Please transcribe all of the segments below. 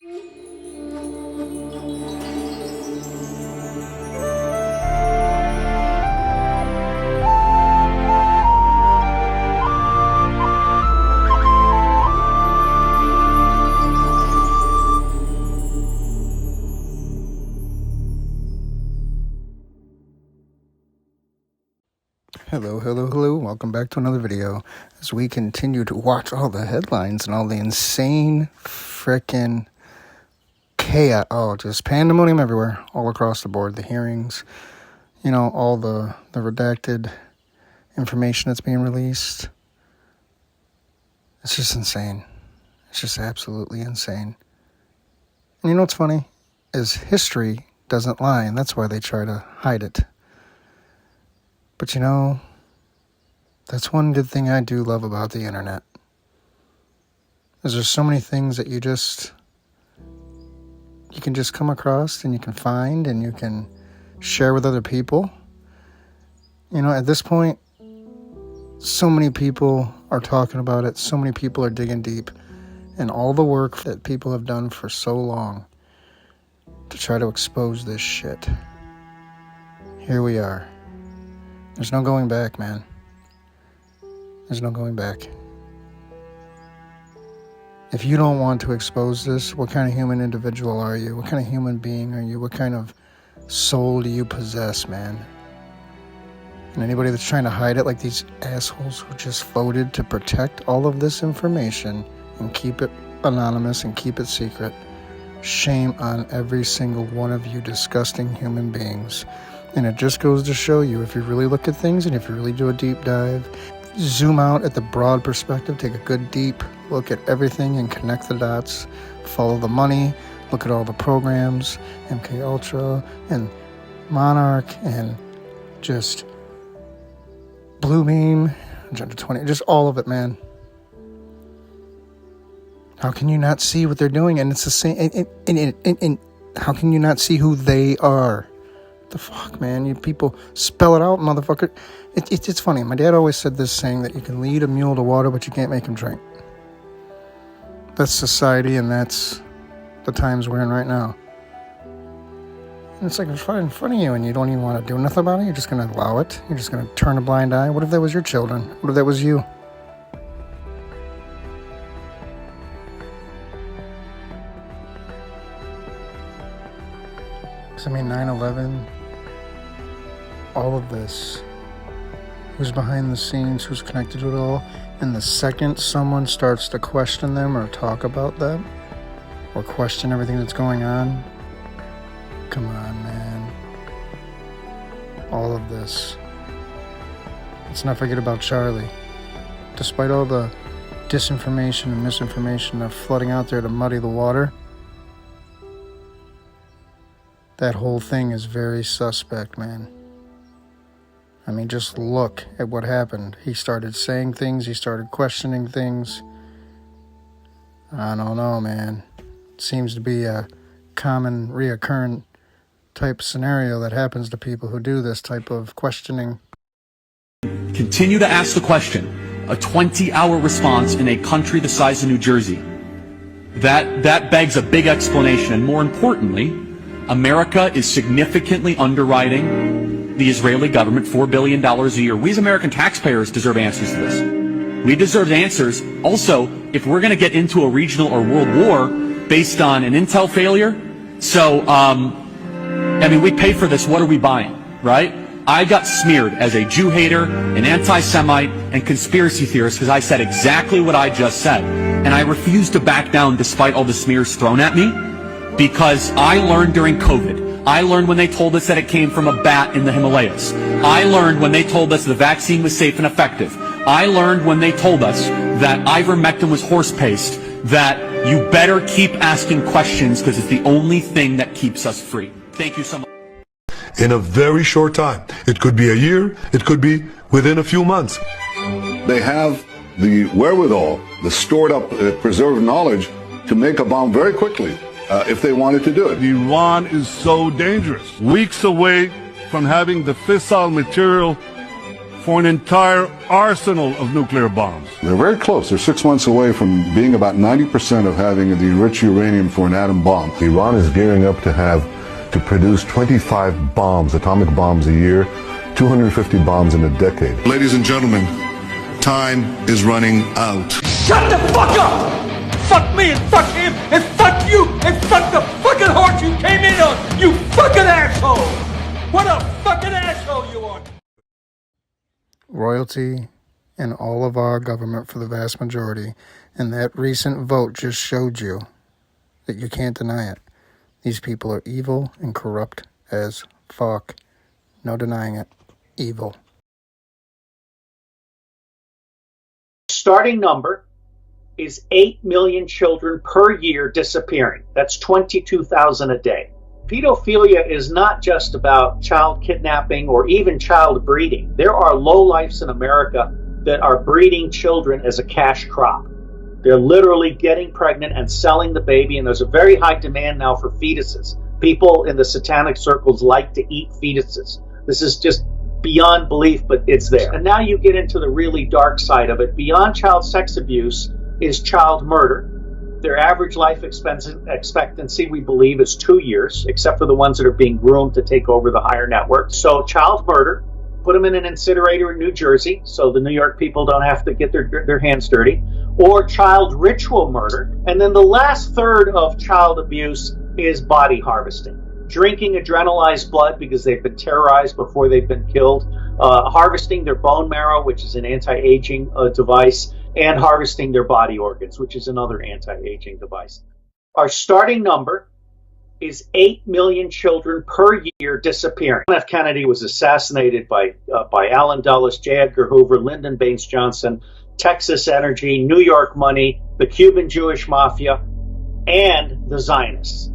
Hello, welcome back to another video as we continue to watch all the headlines and all the insane freaking chaos, just pandemonium everywhere, all across the board, the hearings, all the redacted information that's being released. It's just insane. It's just absolutely insane. And you know what's funny? Is history doesn't lie, and that's why they try to hide it. But that's one good thing I do love about the internet. Is there's so many things that you can just come across and you can find and you can share with other people. At this point, so many people are talking about it. So many people are digging deep. And all the work that people have done for so long to try to expose this shit. Here we are. There's no going back, man. There's no going back. If you don't want to expose this, what kind of human individual are you? What kind of human being are you? What kind of soul do you possess, man? And anybody that's trying to hide it, like these assholes who just voted to protect all of this information and keep it anonymous and keep it secret, shame on every single one of you disgusting human beings. And it just goes to show you, if you really look at things and if you really do a deep dive, zoom out at the broad perspective, take a good deep look at everything and connect the dots, follow the money, look at all the programs, MK Ultra and Monarch and just Bluebeam, Agenda 20, just all of it, man. How can you not see what they're doing? And it's the same, and how can you not see who they are? The fuck, man? You people spell it out, motherfucker. It's funny. My dad always said this saying that you can lead a mule to water, but you can't make him drink. That's society, and that's the times we're in right now. And it's like it's right in front of you, and you don't even want to do nothing about it. You're just going to allow it. You're just going to turn a blind eye. What if that was your children? What if that was you? Because, 9/11... all of this, who's behind the scenes, who's connected to it all, and the second someone starts to question them or talk about them or question everything that's going on, come on, man. All of this. Let's not forget about Charlie. Despite all the disinformation and misinformation that's flooding out there to muddy the water, that whole thing is very suspect, man. Just look at what happened. He started saying things. He started questioning things. I don't know, man. It seems to be a common, reoccurring type scenario that happens to people who do this type of questioning. Continue to ask the question. A 20-hour response in a country the size of New Jersey. That begs a big explanation. And more importantly, America is significantly underwriting the Israeli government $4 billion a year. We as American taxpayers deserve answers to this. We deserve answers. Also, if we're going to get into a regional or world war based on an intel failure, we pay for this. What are we buying, right? I got smeared as a Jew hater, an anti-Semite, and conspiracy theorist because I said exactly what I just said. And I refuse to back down despite all the smears thrown at me, because I learned during COVID. I learned when they told us that it came from a bat in the Himalayas. I learned when they told us the vaccine was safe and effective. I learned when they told us that ivermectin was horse paste, that you better keep asking questions because it's the only thing that keeps us free. Thank you so much. In a very short time. It could be a year. It could be within a few months. They have the wherewithal, the stored up, preserved knowledge to make a bomb very quickly. If they wanted to do it. Iran is so dangerous. Weeks away from having the fissile material for an entire arsenal of nuclear bombs. They're very close. They're 6 months away from being about 90% of having the enriched uranium for an atom bomb. Iran is gearing up to produce 25 bombs, atomic bombs a year, 250 bombs in a decade. Ladies and gentlemen, time is running out. Shut the fuck up! Fuck me and fuck him and fuck you and fuck the fucking horse you came in on, you fucking asshole! What a fucking asshole you are! Royalty and all of our government for the vast majority, and that recent vote just showed you that you can't deny it. These people are evil and corrupt as fuck. No denying it. Evil. Starting number is 8 million children per year disappearing. That's 22,000 a day. Pedophilia is not just about child kidnapping or even child breeding. There are lowlifes in America that are breeding children as a cash crop. They're literally getting pregnant and selling the baby, and there's a very high demand now for fetuses. People in the satanic circles like to eat fetuses. This is just beyond belief, but it's there. And now you get into the really dark side of it. Beyond child sex abuse is child murder. Their average life expectancy, we believe, is 2 years, except for the ones that are being groomed to take over the higher networks. So child murder, put them in an incinerator in New Jersey so the New York people don't have to get their hands dirty, or child ritual murder. And then the last third of child abuse is body harvesting. Drinking adrenalized blood because they've been terrorized before they've been killed, harvesting their bone marrow, which is an anti-aging device, and harvesting their body organs, which is another anti-aging device. Our starting number is 8 million children per year disappearing. John F. Kennedy was assassinated by Allen Dulles, J. Edgar Hoover, Lyndon Baines Johnson, Texas Energy, New York Money, the Cuban Jewish Mafia, and the Zionists.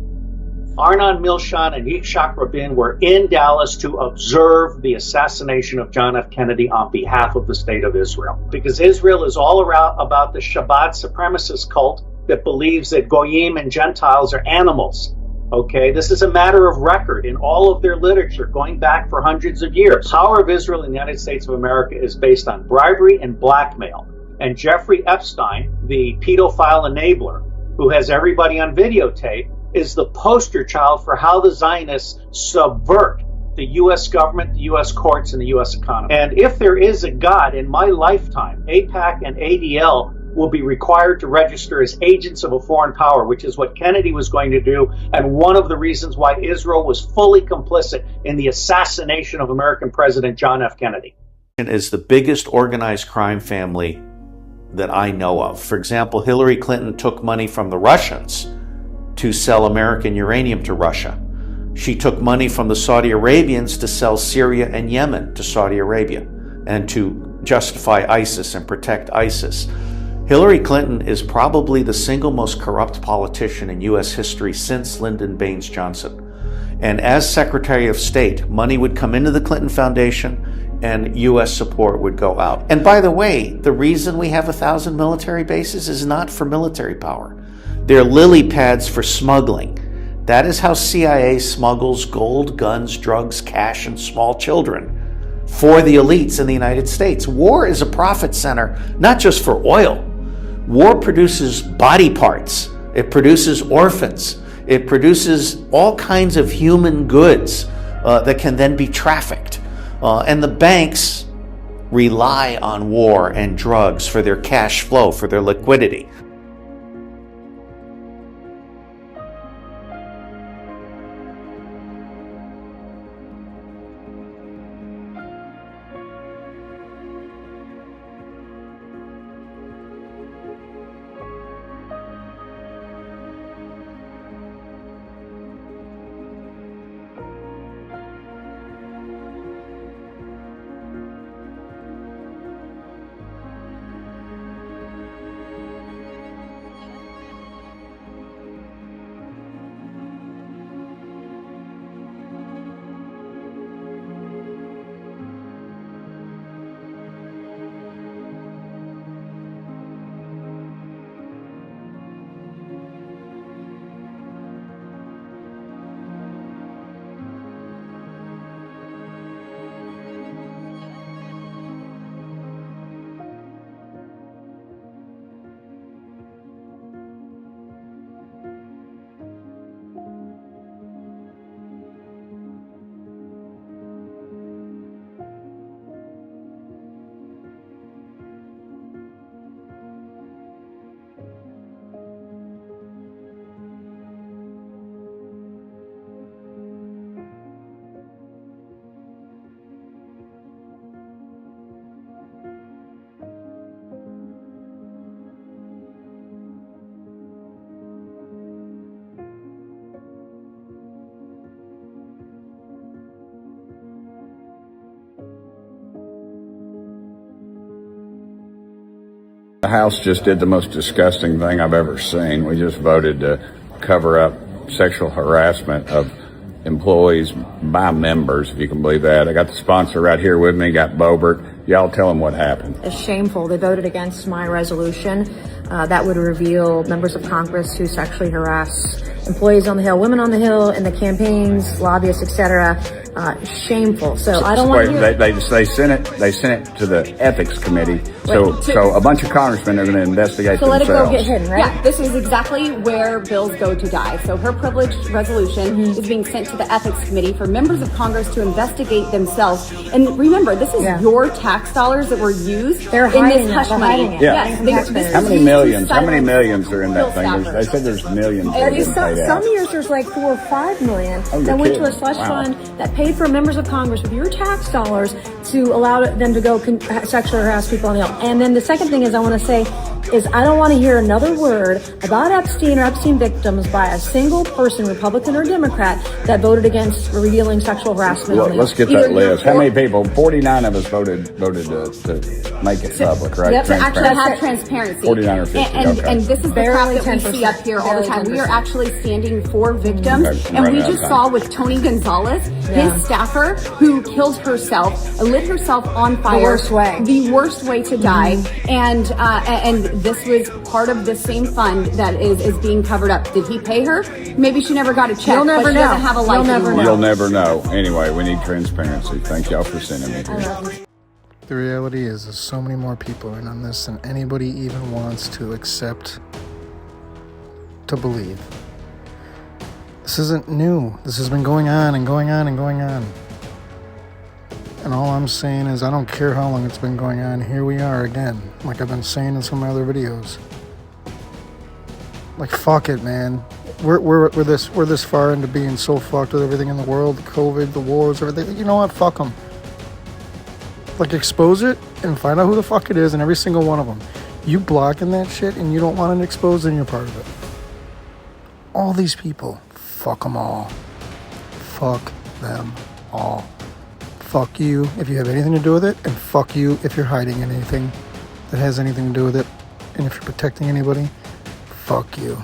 Arnon Milchan and Yitzhak Rabin were in Dallas to observe the assassination of John F. Kennedy on behalf of the state of Israel. Because Israel is all around about the Shabbat supremacist cult that believes that Goyim and Gentiles are animals. Okay, this is a matter of record in all of their literature going back for hundreds of years. The power of Israel in the United States of America is based on bribery and blackmail. And Jeffrey Epstein, the pedophile enabler who has everybody on videotape, is the poster child for how the Zionists subvert the U.S. government, the U.S. courts, and the U.S. economy. And if there is a God in my lifetime, AIPAC and ADL will be required to register as agents of a foreign power, which is what Kennedy was going to do, and one of the reasons why Israel was fully complicit in the assassination of American President John F. Kennedy. Is the biggest organized crime family that I know of. For example, Hillary Clinton took money from the Russians to sell American uranium to Russia. She took money from the Saudi Arabians to sell Syria and Yemen to Saudi Arabia and to justify ISIS and protect ISIS. Hillary Clinton is probably the single most corrupt politician in U.S. history since Lyndon Baines Johnson. And as Secretary of State, money would come into the Clinton Foundation and U.S. support would go out. And by the way, the reason we have 1,000 military bases is not for military power. They're lily pads for smuggling. That is how CIA smuggles gold, guns, drugs, cash, and small children for the elites in the United States. War is a profit center, not just for oil. War produces body parts. It produces orphans. It produces all kinds of human goods that can then be trafficked. And the banks rely on war and drugs for their cash flow, for their liquidity. The House just did the most disgusting thing I've ever seen. We just voted to cover up sexual harassment of employees by members, if you can believe that. I got the sponsor right here with me, got Boebert. Y'all tell them what happened. It's shameful. They voted against my resolution that would reveal members of Congress who sexually harass employees on the Hill, women on the Hill, in the campaigns, lobbyists, etc. Shameful. So I don't want to hear. They sent it to the ethics committee. So a bunch of congressmen are going to investigate So let themselves. it go get hidden, right? Yeah, this is exactly where bills go to die. So her privileged resolution is being sent to the ethics committee for members of Congress to investigate themselves. And remember, this is your tax dollars that were used in this hush money. Yeah. Yes, How many millions? How many millions are in that thing? They said there's millions. that have been paid out. Some years there's like 4 or 5 million Oh, that you're went to a kidding. slush Wow. fund that paid for members of Congress with your tax dollars to allow them to go sexually harass people on the Hill. And then the second thing is I want to say is I don't want to hear another word about Epstein or Epstein victims by a single person, Republican or Democrat, that voted against revealing sexual harassment on the Hill. Let's get that list. How many people? 49 of us voted to make it public, right? Yep, to actually have Transparent. transparency. 49 or 50, And, okay. and this is the Barely crap that we see up here all the time. 10%. We are actually standing for victims. Okay, And right we out of just time. saw with Tony Gonzalez, his staffer, who killed herself, lit herself on fire. worst way. The worst way to die. And this was part of the same fund that is being covered up. Did he pay her? Maybe she never got a check. You'll never but she know. doesn't have a life You'll never anymore. You'll never know. Anyway, we need transparency. Thank y'all for sending me here. The reality is there's so many more people in on this than anybody even wants to accept, to believe. This isn't new. This has been going on and going on and going on. And all I'm saying is I don't care how long it's been going on. Here we are again, like I've been saying in some of my other videos. Like, fuck it, man. We're this far into being so fucked with everything in the world, the COVID, the wars, everything. You know what? Fuck them. Like, expose it and find out who the fuck it is, and every single one of them. You blocking that shit and you don't want it exposed, and you're part of it. All these people, fuck them all. Fuck them all. Fuck you if you have anything to do with it, and fuck you if you're hiding anything that has anything to do with it. And if you're protecting anybody, fuck you.